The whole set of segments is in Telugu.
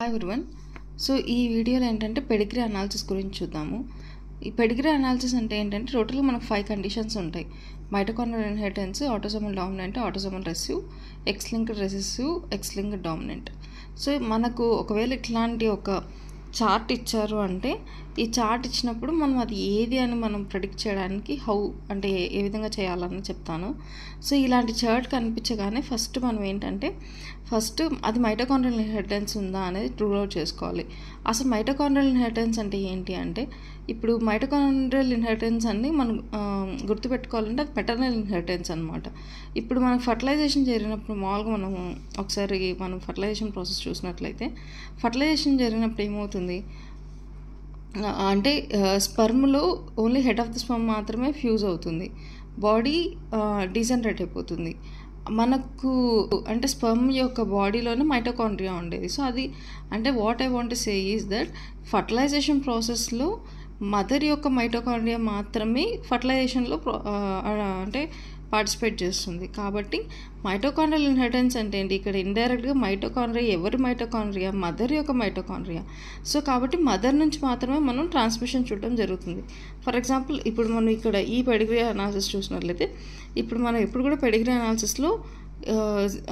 Hi everyone. సో ఈ వీడియోలో ఏంటంటే పెడిగ్రీ అనాలిసిస్ గురించి చూద్దాము. ఈ పెడిగ్రీ అనాలిసిస్ అంటే ఏంటంటే టోటల్గా మనకు 5 కండిషన్స్ ఉంటాయి. Mitochondrial inheritance, autosomal dominant, autosomal recessive, X linked recessive, X linked dominant. So మనకు ఒకవేళ ఇట్లాంటి ఒక చార్ట్ ఇచ్చారు అంటే ఈ చార్ట్ ఇచ్చినప్పుడు మనం అది ఏది అని మనం ప్రెడిక్ట్ చేయడానికి అంటే ఏ విధంగా చేయాలని చెప్తాను. సో ఇలాంటి చార్ట్ కనిపించగానే ఫస్ట్ మనం ఏంటంటే అది మైటోకాండ్రియల్ ఇన్హెరిటెన్స్ ఉందా అనేది రూల్ అవుట్ చేసుకోవాలి. అసలు మైటోకాండ్రియల్ ఇన్హెరిటెన్స్ అంటే ఏంటి అంటే, ఇప్పుడు మైటోకాండ్రియల్ ఇన్హెరిటెన్స్ అన్ని మనం గుర్తుపెట్టుకోవాలంటే అది మెటర్నల్ ఇన్హెరిటెన్స్ అనమాట. ఇప్పుడు మనకు ఫర్టిలైజేషన్ జరిగినప్పుడు మామూలుగా మనం ఫర్టిలైజేషన్ ప్రాసెస్ చూసినట్లయితే ఫర్టిలైజేషన్ జరిగినప్పుడు ఏమవుతుంది అంటే స్పర్మ్లో only head of the sperm మాత్రమే ఫ్యూజ్ అవుతుంది, బాడీ డీజనరేట్ అయిపోతుంది. మనకు అంటే స్పర్మ్ యొక్క బాడీలోనే మైటోకాండ్రియా ఉండేది. సో అది అంటే what I want to say is that fertilization ప్రాసెస్లో మదర్ యొక్క మైటోకాండ్రియా మాత్రమే ఫర్టిలైజేషన్లో అంటే పార్టిసిపేట్ చేస్తుంది. కాబట్టి మైటోకాండ్రియల్ ఇన్హెరిటెన్స్ అంటే ఏంటి, ఇక్కడ ఇండైరెక్ట్గా ఎవరి మైటోకాండ్రియా, మదర్ యొక్క మైటోకాండ్రియా. సో కాబట్టి మదర్ నుంచి మాత్రమే మనం ట్రాన్స్మిషన్ చూడడం జరుగుతుంది. ఫర్ ఎగ్జాంపుల్ ఇప్పుడు మనం ఇక్కడ ఈ పెడిగ్రీ అనాలిసిస్ చూసినట్లయితే, ఇప్పుడు మనం ఎప్పుడు కూడా పెడిగ్రీ అనాలిసిస్లో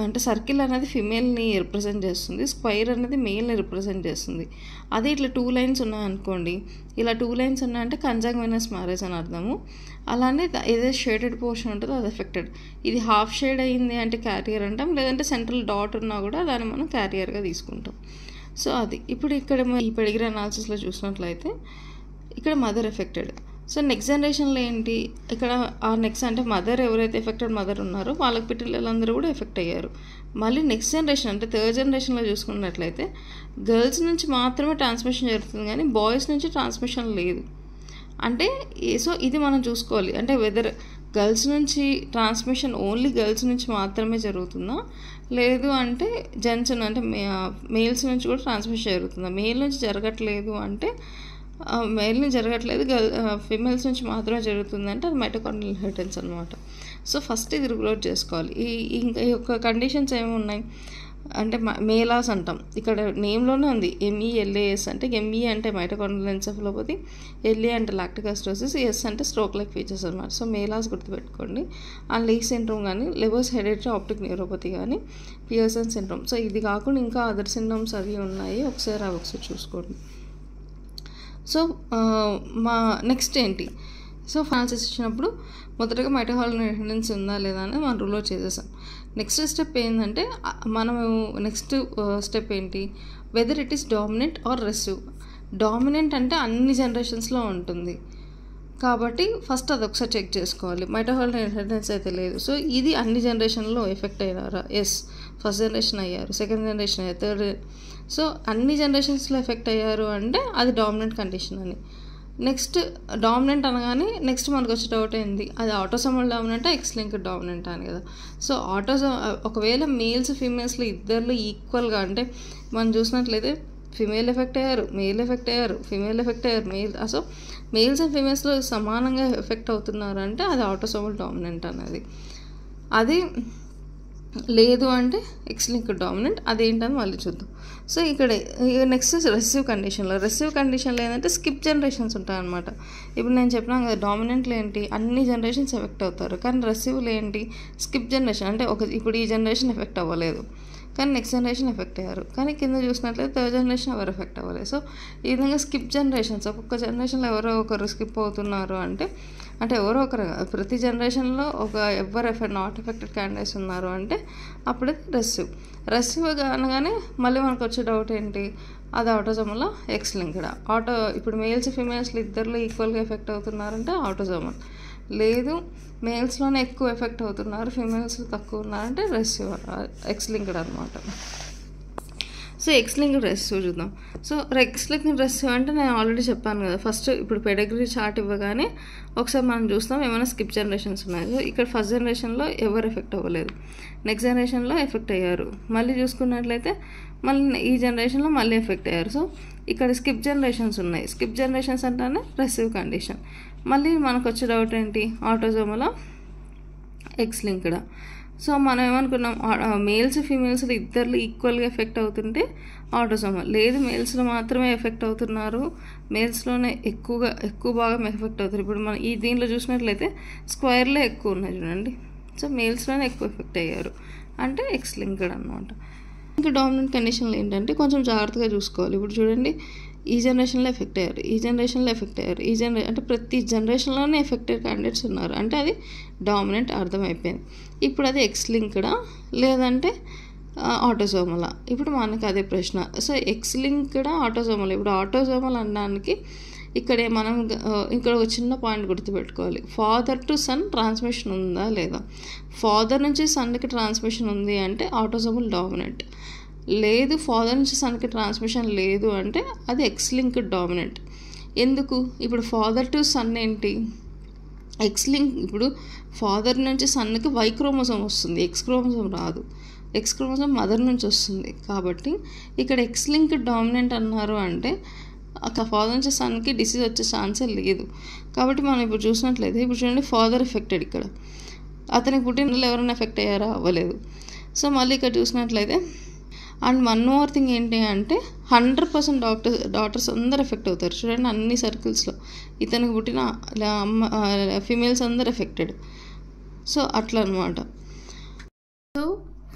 అంటే సర్కిల్ అనేది ఫిమేల్ని రిప్రజెంట్ చేస్తుంది, స్క్వైర్ అనేది మేల్ని రిప్రజెంట్ చేస్తుంది. అదే ఇట్లా 2 లైన్స్ ఉన్నాయనుకోండి, ఇలా 2 లైన్స్ ఉన్నాయంటే కంజంగ్వినస్ మ్యారేజ్ అని అర్థము. అలానే ఏదైతే షేడెడ్ పోర్షన్ ఉంటుందో అది ఎఫెక్టెడ్. ఇది హాఫ్ షేడ్ అయింది అంటే క్యారియర్ అంటాం, లేదంటే సెంట్రల్ డాట్ ఉన్నా కూడా దాన్ని మనం క్యారియర్గా తీసుకుంటాం. సో అది ఇప్పుడు ఇక్కడ ఈ పెడిగ్రీ అనాలిసిస్లో చూసినట్లయితే ఇక్కడ మదర్ ఎఫెక్టెడ్. సో నెక్స్ట్ జనరేషన్లో ఏంటి, ఇక్కడ ఆ నెక్స్ట్ అంటే మదర్ ఎవరైతే ఎఫెక్టెడ్ మదర్ ఉన్నారో వాళ్ళకి పిల్లలందరూ కూడా ఎఫెక్ట్ అయ్యారు. మళ్ళీ నెక్స్ట్ జనరేషన్ అంటే 3rd జనరేషన్లో చూసుకున్నట్లయితే గర్ల్స్ నుంచి మాత్రమే ట్రాన్స్మిషన్ జరుగుతుంది, కానీ బాయ్స్ నుంచి ట్రాన్స్మిషన్ లేదు. అంటే సో ఇది మనం చూసుకోవాలి, అంటే వెదర్ గర్ల్స్ నుంచి ట్రాన్స్మిషన్ ఓన్లీ గర్ల్స్ నుంచి మాత్రమే జరుగుతుందా, లేదు అంటే జెంట్స్ అంటే మేల్స్ నుంచి కూడా ట్రాన్స్మిషన్ జరుగుతుందా. మేల్ నుంచి జరగట్లేదు అంటే ఫిమేల్స్ నుంచి మాత్రమే జరుగుతుంది అంటే అది మైటోకాండ్రియల్ ఇన్హెరిటెన్స్ అనమాట. సో ఫస్ట్ ఇది రూల్ అవుట్ చేసుకోవాలి. ఇంకా ఈ యొక్క కండిషన్స్ ఏమున్నాయి అంటే మేలాస్ అంటాం, ఇక్కడ నేమ్లోనే ఉంది MELAS. అంటే ME అంటే మైటోకాండ్రియల్ ఎన్సెఫలోపతి, LA అంటే లాక్టిక్ అసిడోసిస్, S అంటే స్ట్రోక్ లైక్ ఫీచర్స్ అనమాట. సో మేలాస్ గుర్తుపెట్టుకోండి. ఆ లీ సిండ్రోమ్ కానీ, లెబర్స్ హెరిడిటరీ ఆప్టిక్ న్యూరోపతి కానీ, పియర్సన్ సిండ్రోమ్. సో ఇది కాకుండా ఇంకా అదర్ సిండ్రోమ్స్ అవి ఉన్నాయి, ఒకసారి చూసుకోండి. సో నెక్స్ట్ ఏంటి, సో అనాలిసిస్ ఇచ్చినప్పుడు మొదటగా మైటోకాండ్రియల్ ఇన్హెరిటెన్స్ ఉందా లేదా అని మనం రూల్ అవుట్ చేసేసాం. నెక్స్ట్ స్టెప్ ఏంటంటే నెక్స్ట్ స్టెప్ ఏంటి, whether it is dominant or recessive. Dominant అంటే అన్ని జనరేషన్స్లో ఉంటుంది కాబట్టి ఫస్ట్ అది ఒకసారి చెక్ చేసుకోవాలి. మైటోకాండ్రియల్ ఇన్హెరిటెన్స్ అయితే లేదు, సో ఇది అన్ని జనరేషన్లో ఎఫెక్ట్ అయ్యారా, ఎస్ ఫస్ట్ జనరేషన్ అయ్యారు, సెకండ్ జనరేషన్ అయ్యారు, థర్డ్. సో అన్ని జనరేషన్స్లో ఎఫెక్ట్ అయ్యారు అంటే అది డామినెంట్ కండిషన్ అని. నెక్స్ట్ డామినెంట్ అనగానే నెక్స్ట్ మనకు వచ్చే డౌట్ ఏంది, అది ఆటోసోమల్ డామినెంటా ఎక్స్ లింక్డ్ డామినెంటా అని కదా. సో ఒకవేళ మేల్స్ ఫీమేల్స్లో ఇద్దరిలో ఈక్వల్గా అంటే మనం చూసినట్లయితే ఫిమేల్ ఎఫెక్ట్ అయ్యారు, మేల్ ఎఫెక్ట్ అయ్యారు, ఫిమేల్ ఎఫెక్ట్ అయ్యారు, సో మేల్స్ అండ్ ఫిమేల్స్లో సమానంగా ఎఫెక్ట్ అవుతున్నారు అంటే అది ఆటోసోమల్ డామినెంట్ అన్నది. అది లేదు అంటే ఎక్స్ లింక్డ్ డామినెంట్. అదేంటని మళ్ళీ చూద్దాం. సో ఇక్కడ నెక్స్ట్ రెసిసివ్ కండిషన్లో ఏంటంటే స్కిప్ జనరేషన్స్ ఉంటాయన్నమాట. ఇప్పుడు నేను చెప్పినాను కదా, డామినెంట్లో ఏంటి అన్ని జనరేషన్స్ ఎఫెక్ట్ అవుతారు, కానీ రెసిసివ్లో ఏంటి స్కిప్ జనరేషన్ అంటే ఇప్పుడు ఈ జనరేషన్ ఎఫెక్ట్ అవ్వలేదు కానీ నెక్స్ట్ జనరేషన్ ఎఫెక్ట్ అయ్యారు, కానీ కింద చూసినట్లయితే 3rd జనరేషన్ ఎవరు ఎఫెక్ట్ అవ్వలేదు. సో ఈ విధంగా స్కిప్ జనరేషన్స్, ఒక్కొక్క జనరేషన్లో ఎవరో ఒకరు స్కిప్ అవుతున్నారు అంటే ఎవరో ఒకరు, ప్రతి జనరేషన్లో ఎవరు నాట్ ఎఫెక్టెడ్ క్యాండిడేట్స్ ఉన్నారు అంటే అప్పుడు రెసిసివ్ అనగానే మళ్ళీ మనకు వచ్చే డౌట్ ఏంటి, అది ఆటోసోమల్ ఎక్స్ లింక్డ్. ఇప్పుడు మేల్స్ ఫిమేల్స్లో ఇద్దరిలో ఈక్వల్గా ఎఫెక్ట్ అవుతున్నారంటే ఆటోసోమల్, లేదు మేల్స్లోనే ఎక్కువ ఎఫెక్ట్ అవుతున్నారు ఫిమేల్స్లో తక్కువ ఉన్నారంటే రెసిసివ్ ఎక్స్ లింక్డ్ అనమాట. సో ఎక్స్ లింక్డ్ రెసిసివ్ చూద్దాం. సో ఎక్స్ లింక్డ్ రెసిసివ్ అంటే నేను ఆల్రెడీ చెప్పాను కదా, ఫస్ట్ ఇప్పుడు పెడిగ్రీ చార్ట్ ఇవ్వగానే ఒకసారి మనం చూస్తాం ఏమైనా స్కిప్ జనరేషన్స్ ఉన్నాయి. సో ఇక్కడ ఫస్ట్ జనరేషన్లో ఎవరు ఎఫెక్ట్ అవ్వలేదు, నెక్స్ట్ జనరేషన్లో ఎఫెక్ట్ అయ్యారు, మళ్ళీ చూసుకున్నట్లయితే మళ్ళీ ఈ జనరేషన్లో మళ్ళీ ఎఫెక్ట్ అయ్యారు. సో ఇక్కడ స్కిప్ జనరేషన్స్ ఉన్నాయి. స్కిప్ జనరేషన్స్ అంటేనే రెసిసివ్ కండిషన్. మళ్ళీ మనకు వచ్చే డౌట్ ఏంటి, ఆటోసోమల్ ఎక్స్ లింక్డ్. సో మనం ఏమనుకున్నాం, మేల్స్ ఫీమేల్స్ ఇద్దరు ఈక్వల్గా ఎఫెక్ట్ అవుతుంటే ఆటోసోమల్. లేదు, మేల్స్లో మాత్రమే ఎఫెక్ట్ అవుతున్నారు, మేల్స్లోనే ఎక్కువ బాగా ఎఫెక్ట్ అవుతారు. ఇప్పుడు మనం ఈ దీనిలో చూసినట్లయితే స్క్వేర్లో ఎక్కువ ఉన్నాయి చూడండి. సో మేల్స్లోనే ఎక్కువ ఎఫెక్ట్ అయ్యారు అంటే ఎక్స్ లింక్డ్ అనమాట. ఇంకా డామినెంట్ కండిషన్లు ఏంటంటే కొంచెం జాగ్రత్తగా చూసుకోవాలి. ఇప్పుడు చూడండి, ఈ జనరేషన్లో ఎఫెక్ట్ అయ్యారు, ఈ జనరేషన్లో ఎఫెక్ట్ అయ్యారు, అంటే ప్రతి జనరేషన్లోనే ఎఫెక్ట్ అయ్యే క్యాండిడేట్స్ ఉన్నారు అంటే అది డామినెంట్ అర్థమైపోయింది. ఇప్పుడు అది ఎక్స్ లింక్డా లేదంటే ఆటోసోమలా? ఇప్పుడు మనకు అదే ప్రశ్న. సో ఎక్స్ లింక్డా ఆటోసోమల్? ఇప్పుడు ఆటోసోమల్ అనడానికి ఇక్కడ మనం ఇక్కడ ఒక చిన్న పాయింట్ గుర్తుపెట్టుకోవాలి. ఫాదర్ టు సన్ ట్రాన్స్మిషన్ ఉందా లేదా? ఫాదర్ నుంచి సన్కి ట్రాన్స్మిషన్ ఉంది అంటే ఆటోసోమల్ డామినెంట్. లేదు, ఫాదర్ నుంచి సన్కి ట్రాన్స్మిషన్ లేదు అంటే అది ఎక్స్ లింక్డ్ డామినెంట్. ఎందుకు? ఇప్పుడు ఫాదర్ టు సన్ ఏంటి? X link. ఇప్పుడు ఫాదర్ నుంచి సన్కి వై క్రోమోసోమ్ వస్తుంది, ఎక్స్ క్రోమోసోమ్ రాదు. ఎక్స్ క్రోమోసోమ్ మదర్ నుంచి వస్తుంది. కాబట్టి ఇక్కడ ఎక్స్ లింక్డ్ డామినెంట్ అన్నారు అంటే ఫాదర్ నుంచి సన్కి డిసీజ్ వచ్చే ఛాన్సే లేదు. కాబట్టి మనం ఇప్పుడు చూసినట్లయితే, ఇప్పుడు చూడండి, ఫాదర్ ఎఫెక్టెడ్, ఇక్కడ అతనికి పుట్టిన ఎవరైనా ఎఫెక్ట్ అయ్యారా? అవ్వలేదు. సో మళ్ళీ ఇక్కడ చూసినట్లయితే, అండ్ వన్ మోర్ థింగ్ ఏంటి అంటే 100% డాటర్స్ అందరు ఎఫెక్ట్ అవుతారు. చూడండి, అన్ని సర్కిల్స్లో ఇతనికి పుట్టిన ఫీమేల్స్ అందరు ఎఫెక్టెడ్. సో అట్లా అనమాట. సో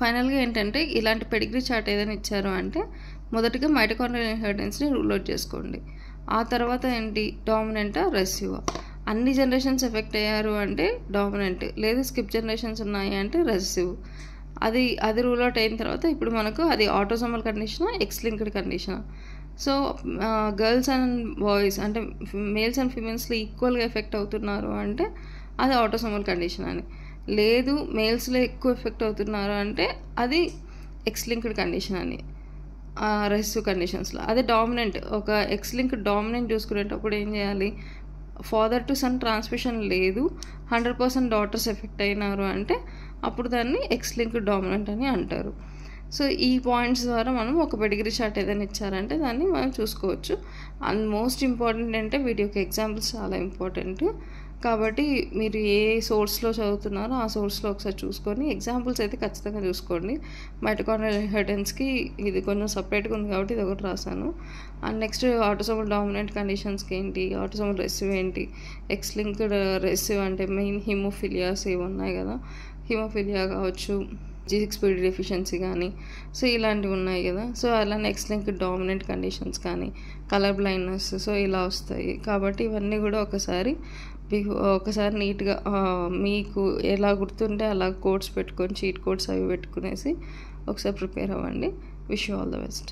ఫైనల్గా ఏంటంటే, ఇలాంటి పెడిగ్రీ చార్ట్ ఏదైనా ఇచ్చారు అంటే మొదటిగా మైటోకాండ్రియల్ ఇన్హెరిటెన్స్ని రూల్ అవుట్ చేసుకోండి. ఆ తర్వాత ఏంటి? డామినెంటా రెసివా? అన్ని జనరేషన్స్ ఎఫెక్ట్ అయ్యారు అంటే డామినెంట్, లేదు స్కిప్ జనరేషన్స్ ఉన్నాయి అంటే రెసివ్. అది రూల్ అవుట్ అయిన తర్వాత ఇప్పుడు మనకు అది ఆటోసోమల్ కండిషనా, ఎక్స్ లింక్డ్ కండిషనా? సో గర్ల్స్ అండ్ బాయ్స్ అంటే మేల్స్ అండ్ ఫీమేల్స్లో ఈక్వల్గా ఎఫెక్ట్ అవుతున్నారు అంటే అది ఆటోసోమల్ కండిషన్ అని. లేదు, మేల్స్లో ఎక్కువ ఎఫెక్ట్ అవుతున్నారు అంటే అది ఎక్స్ లింక్డ్ కండిషన్ అని. రెసివ్ కండిషన్స్లో అదే డామినెంట్. ఒక ఎక్స్ లింక్డ్ డామినెంట్ చూసుకునేటప్పుడు ఏం చేయాలి? ఫాదర్ టు సన్ ట్రాన్స్మిషన్ లేదు, 100% డాటర్స్ ఎఫెక్ట్ అయినారు అంటే అప్పుడు దాన్ని ఎక్స్ లింక్డ్ డామినెంట్ అని అంటారు. సో ఈ పాయింట్స్ ద్వారా మనం ఒక పెడిగ్రీ చార్ట్ ఏదైనా ఇచ్చారంటే దాన్ని మనం చూసుకోవచ్చు. అండ్ మోస్ట్ ఇంపార్టెంట్ అంటే వీటి యొక్క ఎగ్జాంపుల్స్ చాలా ఇంపార్టెంట్. కాబట్టి మీరు ఏ సోర్స్లో చదువుతున్నారో ఆ సోర్స్లో ఒకసారి చూసుకొని ఎగ్జాంపుల్స్ అయితే ఖచ్చితంగా చూసుకోండి. మైటోకాండ్రియల్ ఇన్హెరిటెన్స్కి ఇది కొంచెం సపరేట్గా ఉంది కాబట్టి ఇది ఒకటి రాశాను. అండ్ నెక్స్ట్ ఆటోసోమల్ డామినెంట్ కండిషన్స్కి ఏంటి, ఆటోసోమల్ రెసివ్ ఏంటి, ఎక్స్ లింక్డ్ రెసివ్ అంటే మెయిన్ హిమోఫిలియాస్ ఇవి ఉన్నాయి కదా, హిమోఫిలియా కావచ్చు, G6PD డెఫిషియన్సీ కానీ, సో ఇలాంటివి ఉన్నాయి కదా. సో అలానే ఎక్స్ లింక్డ్ డామినెంట్ కండిషన్స్ కానీ, కలర్ బ్లైండ్నెస్, సో ఇలా వస్తాయి. కాబట్టి ఇవన్నీ కూడా ఒకసారి నీట్గా మీకు ఎలా గుర్తుంటే అలా కోడ్స్ పెట్టుకొని, చీట్ కోడ్స్ అవి పెట్టుకునేసి ఒకసారి ప్రిపేర్ అవ్వండి. Wish you all the best.